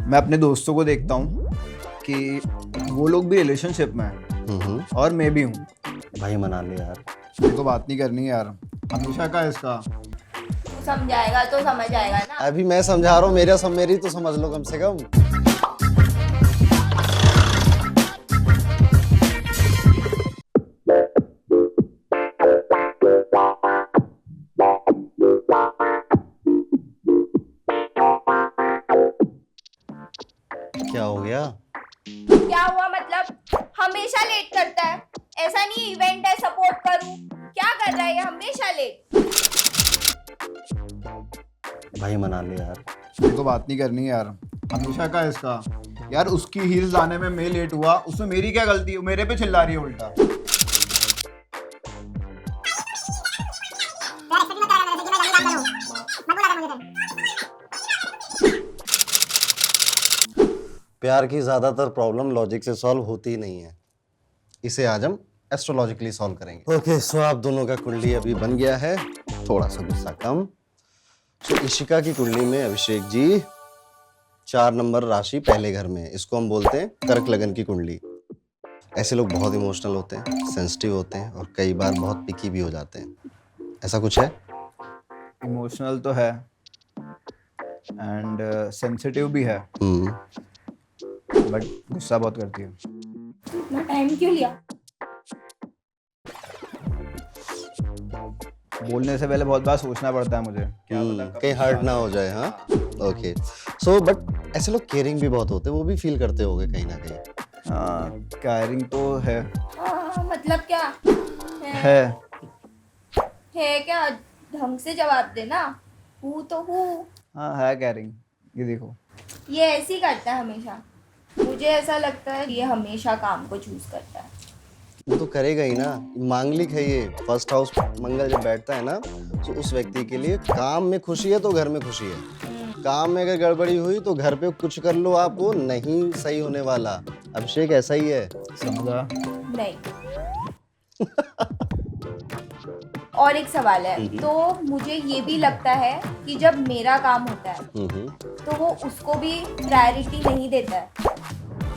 मैं अपने दोस्तों को देखता हूँ कि वो लोग भी रिलेशनशिप में हैं और मैं भी हूँ। भाई मना ले यार। मेरे को बात नहीं करनी है यार, हमेशा का है इसका। समझाएगा तो समझ आएगा ना। अभी मैं समझा रहा हूँ, मेरा सब मेरी तो समझ लो कम से कम। क्या हो गया? क्या हुआ मतलब? हमेशा लेट करता है। ऐसा नहीं इवेंट है सपोर्ट करूं। क्या कर रहा है ये हमेशा लेट? भाई मना ले यार। मेरे को बात नहीं करनी है यार, हमेशा का है इसका। यार उसकी हील्स लाने में मैं लेट हुआ, उसमें मेरी क्या गलती है? मेरे पे चिल्ला रही है उल्टा। प्यार की ज्यादातर प्रॉब्लम लॉजिक से सॉल्व होती नहीं है, इसे आज हम एस्ट्रोलॉजिकली सॉल्व करेंगे। ओके, सो आप दोनों का कुंडली अभी बन गया है, थोड़ा सा गुस्सा कम। तो इशिका की कुंडली में अभिषेक जी 4 नंबर राशि पहले घर में है, इसको हम बोलते हैं कर्क लगन की कुंडली। ऐसे लोग बहुत इमोशनल होते हैं, सेंसिटिव होते हैं और कई बार बहुत पिकी भी हो जाते हैं। ऐसा कुछ है? इमोशनल तो है एंड सेंसिटिव भी है, बट गुस्सा बहुत करती है। इतना टाइम क्यों लिया? बोलने से पहले बहुत बार सोचना पड़ता है मुझे, क्या पता कब कहीं हर्ट ना हो जाए। हाँ, ओके। सो बट ऐसे लोग केयरिंग भी बहुत होते हैं, वो भी फील करते होंगे कहीं ना कहीं। हाँ, केयरिंग तो है। मतलब क्या है है क्या? ढंग से जवाब देना। हूँ तो हूँ। हाँ, है केयरिंग। ये देखो, ये ऐसे ही करता है हमेशा। मुझे ऐसा लगता है ये हमेशा काम को चूज करता है। वो तो करेगा ही ना, मांगलिक है ये। फर्स्ट हाउस मंगल जब बैठता है ना, तो उस व्यक्ति के लिए काम में खुशी है तो घर में खुशी है। काम में अगर गड़बड़ी हुई तो घर पे कुछ कर लो आप, वो नहीं सही होने वाला। अभिषेक ऐसा ही है। समझा? नहीं। और एक सवाल है, तो मुझे ये भी लगता है कि जब मेरा काम होता है तो वो उसको भी प्रायोरिटी नहीं देता है।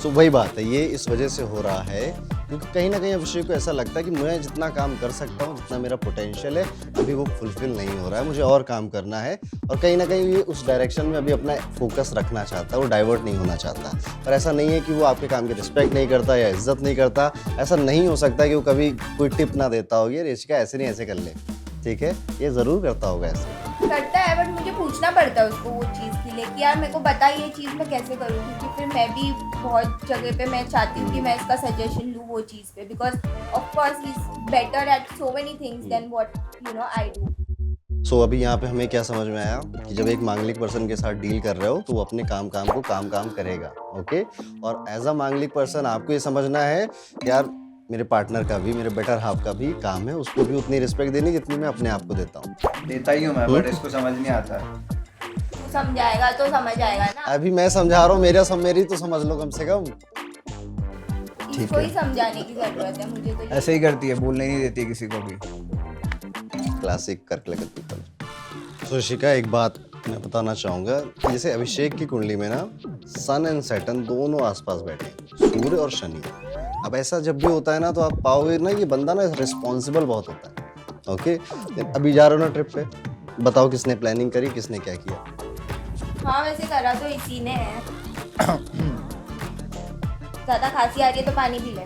तो वही बात है, ये इस वजह से हो रहा है क्योंकि कहीं ना कहीं अभिषेक को ऐसा लगता है कि मैं जितना काम कर सकता हूँ, जितना मेरा पोटेंशियल है, अभी वो फुलफिल नहीं हो रहा है, मुझे और काम करना है। और कहीं ना कहीं ये उस डायरेक्शन में अभी अपना फोकस रखना चाहता है, वो डाइवर्ट नहीं होना चाहता। पर ऐसा नहीं है कि वो आपके काम की रिस्पेक्ट नहीं करता या इज्जत नहीं करता। ऐसा नहीं हो सकता कि वो कभी कोई टिप ना देता हो, ये ऋषिका ऐसे नहीं ऐसे कर ले, ठीक है? ये जरूर करता होगा ऐसे। करता है, बट मुझे पूछना पड़ता है उसको वो चीज़ के लिए कि यार मेरे को बता ये चीज़ मैं कैसे करूँ, क्योंकि फिर मैं भी बहुत जगह पे मैं चाहती हूँ कि मैं इसका सजेशन लूँ वो चीज़ पे, because of course he is better at so many things than what I do. So अभी यहाँ पे हमें क्या समझ में आया कि जब एक मांगलिक पर्सन के साथ डील कर रहे हो तो वो अपने काम को काम करेगा, ओके? और एज अ मांगलिक पर्सन आपको ये समझना है कि यार मेरे पार्टनर का भी, मेरे बेटर हाफ का भी काम है, उसको भी उतनी रिस्पेक्ट देनी जितनी मैं अपने आप को देता हूँ। देता ही हूँ मैं, बट इसको समझ नहीं आता है। समझाएगा तो समझ आएगा ना। अभी मैं समझा रहा हूँ, मेरा सब मेरी तो समझ लो कम से कम। इसको ही समझाने की जरूरत है मुझे तो। ऐसे ही करती है, बोलने ही नहीं देती है किसी को भी। क्लासिक कर्क लगन पीपल। तो ऋषिका, एक बात मैं बताना चाहूंगा कि जैसे अभिषेक की कुंडली में ना सन एंड सैटर्न दोनों आसपास बैठे हैं, सूर्य और शनि। अब ऐसा जब भी होता है ना तो आप पाओगे ना ये बंदा ना रिस्पॉन्सिबल बहुत होता है, ओके? अभी जा रहे हो ना ट्रिप पे, बताओ किसने प्लानिंग करी, किसने क्या किया? हाँ, वैसे करा तो इसी ने है। ज्यादा खांसी आ रही है तो पानी पी ले।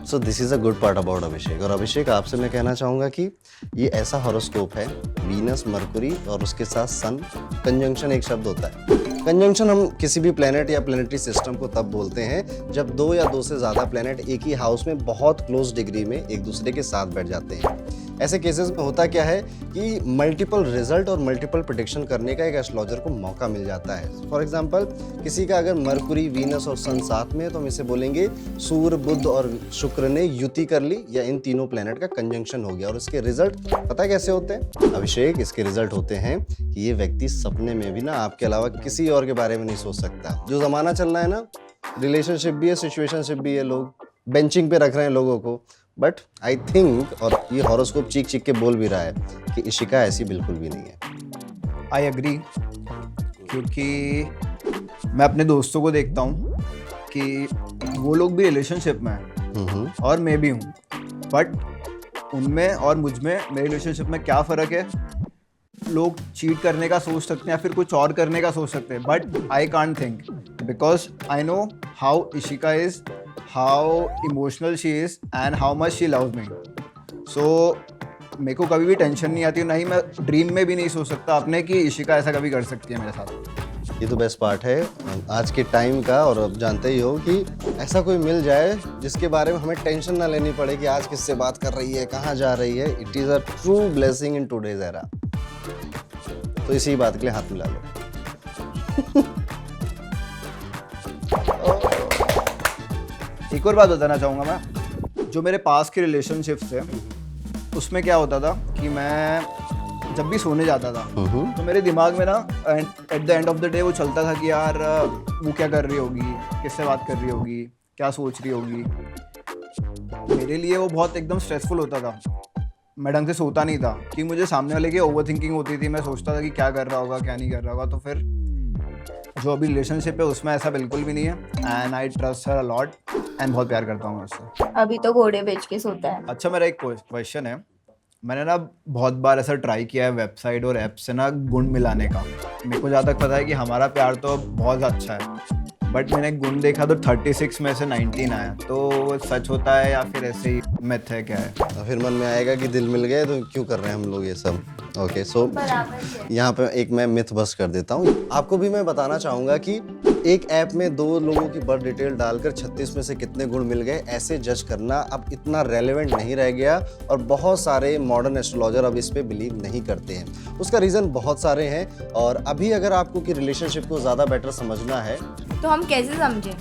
So this is a good part about Abhishek. और अभिषेक, आपसे मैं कहना चाहूंगा कि ये ऐसा हॉरोस्कोप है, वीनस, मरकुरी और उसके साथ सन कंजंक्शन एक शब्द होता है। कंजंक्शन हम किसी भी प्लेनेट या प्लेनेटरी सिस्टम को तब बोलते हैं जब 2 या 2 से ज़्यादा प्लेनेट एक ही हाउस में बहुत क्लोज डिग्री में एक दूसरे के साथ बैठ जाते हैं। ऐसे केसेस में होता क्या है कि मल्टीपल रिजल्ट और मल्टीपल प्रेडिक्शन करने का एक एस्ट्रोलॉजर को मौका मिल जाता है। फॉर एग्जांपल, किसी का अगर मरकुरी, वीनस और सन साथ में है तो हम इसे बोलेंगे सूर्य, बुध और शुक्र ने युति कर ली या इन तीनों प्लेनेट का कंजंक्शन हो गया। और इसके रिजल्ट पता है कैसे होते हैं अभिषेक? इसके रिजल्ट होते हैं कि ये व्यक्ति सपने में भी ना आपके अलावा किसी और के बारे में नहीं सोच सकता। जो जमाना चल रहा है ना, रिलेशनशिप भी है, सिचुएशनशिप भी है, लोग बेंचिंग पे रख रहे हैं लोगों को। बट आई थिंक, और ये हॉरोस्कोप चीख चीख के बोल भी रहा है कि इशिका ऐसी बिल्कुल भी नहीं है। आई एग्री, क्योंकि मैं अपने दोस्तों को देखता हूँ कि वो लोग भी रिलेशनशिप में हैं और मैं भी हूँ, बट उनमें और मुझ में मेरे रिलेशनशिप में क्या फ़र्क है? लोग चीट करने का सोच सकते हैं या फिर कुछ और करने का सोच सकते हैं, but I can't think because I know how Ishika is, how emotional she is and how much she loves me. So मेरे को कभी भी टेंशन नहीं आती, नहीं मैं ड्रीम में भी नहीं सोच सकता अपने कि इशिका ऐसा कभी कर सकती है मेरे साथ. ये तो बेस्ट पार्ट है आज के टाइम का। और अब जानते ही हो कि ऐसा कोई मिल जाए जिसके बारे में हमें टेंशन ना लेनी पड़े कि आज किससे बात कर रही है, कहाँ जा रही है. It is a true blessing in today's era. तो इसी बात के लिए हाथ मिला लो. एक और बात बताना चाहूँगा मैं, जो मेरे पास के रिलेशनशिप्स थे उसमें क्या होता था कि मैं जब भी सोने जाता था तो मेरे दिमाग में ना at the end of the day वो चलता था कि यार वो क्या कर रही होगी, किससे बात कर रही होगी, क्या सोच रही होगी. मेरे लिए वो बहुत एकदम स्ट्रेसफुल होता था. मैं ढंग से सोता नहीं था कि मुझे सामने वाले की ओवर थिंकिंग होती थी. मैं सोचता था कि क्या कर रहा होगा, क्या नहीं कर रहा होगा. तो फिर जो अभी रिलेशनशिप है उसमें ऐसा बिल्कुल भी नहीं है and I trust her a lot and बहुत प्यार करता हूँ मैं उससे. अभी तो घोड़े बेच के सोता है. अच्छा, मेरा एक क्वेश्चन है. मैंने ना बहुत बार ऐसा ट्राई किया है वेबसाइट और ऐप से ना गुण मिलाने का. मेरे को जहाँ तक पता है कि हमारा प्यार तो बहुत अच्छा है, बट मैंने गुण देखा तो 36 में से 19 आया. तो वो सच होता है या फिर ऐसे ही मिथ है, क्या है? तो फिर मन में आएगा कि दिल मिल गए तो क्यों कर रहे हैं हम लोग ये सब. ओके, सो बराबर है. यहाँ पे एक मैं मिथ बस्ट कर देता हूँ. आपको भी मैं बताना चाहूँगा कि एक ऐप में 2 लोगों की बर्थ डिटेल डालकर 36 में से कितने गुण मिल गए ऐसे जज करना अब इतना रेलेवेंट नहीं रह गया. और बहुत सारे मॉडर्न एस्ट्रोलॉजर अब इस पे बिलीव नहीं करते हैं. उसका रीज़न बहुत सारे हैं. और अभी अगर आपको कि रिलेशनशिप को ज़्यादा बेटर समझना है तो हम कैसे समझें?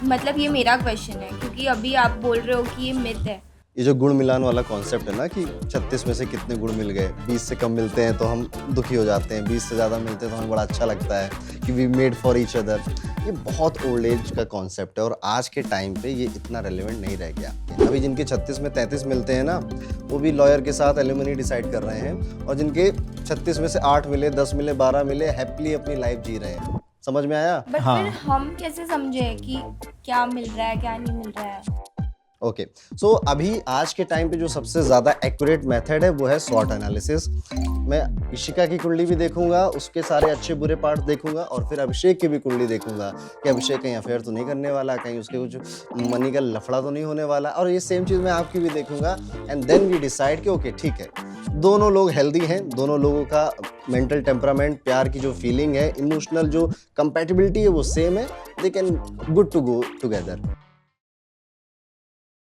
मतलब ये मेरा क्वेश्चन है, क्योंकि अभी आप बोल रहे हो कि ये मिथ है. ये जो गुण मिलान वाला कॉन्सेप्ट है ना कि 36 में से कितने गुण मिल गए, 20 से कम मिलते हैं तो हम दुखी हो जाते हैं, 20 से ज़्यादा मिलते हैं तो हमें बड़ा अच्छा लगता है कि we made for each other. ये बहुत ओल्ड एज का कॉन्सेप्ट है और आज के टाइम पे ये इतना रेलेवेंट नहीं रह गया. अभी जिनके 36 में 33 मिलते हैं ना, वो भी लॉयर के साथ एलिमनी डिसाइड कर रहे हैं. और जिनके 36 में से 8 मिले, 10 मिले, 12 मिले, हैप्पीली अपनी लाइफ जी रहे हैं. समझ में आया? बट फिर हम कैसे समझे कि क्या मिल रहा है, क्या नहीं मिल रहा है? ओके, सो अभी आज के टाइम पे जो सबसे ज़्यादा एक्यूरेट मेथड है वो है स्वॉट एनालिसिस. मैं इशिका की कुंडली भी देखूंगा, उसके सारे अच्छे बुरे पार्ट देखूंगा और फिर अभिषेक की भी कुंडली देखूंगा कि अभिषेक कहीं अफेयर तो नहीं करने वाला, कहीं उसके कुछ मनी का लफड़ा तो नहीं होने वाला. और ये सेम चीज़ मैं आपकी भी देखूंगा एंड देन वी डिसाइड कि ओके ठीक है, दोनों लोग हेल्दी हैं, दोनों लोगों का मेंटल टेम्परामेंट, प्यार की जो फीलिंग है, इमोशनल जो कंपैटिबिलिटी है वो सेम है, they can good to go together.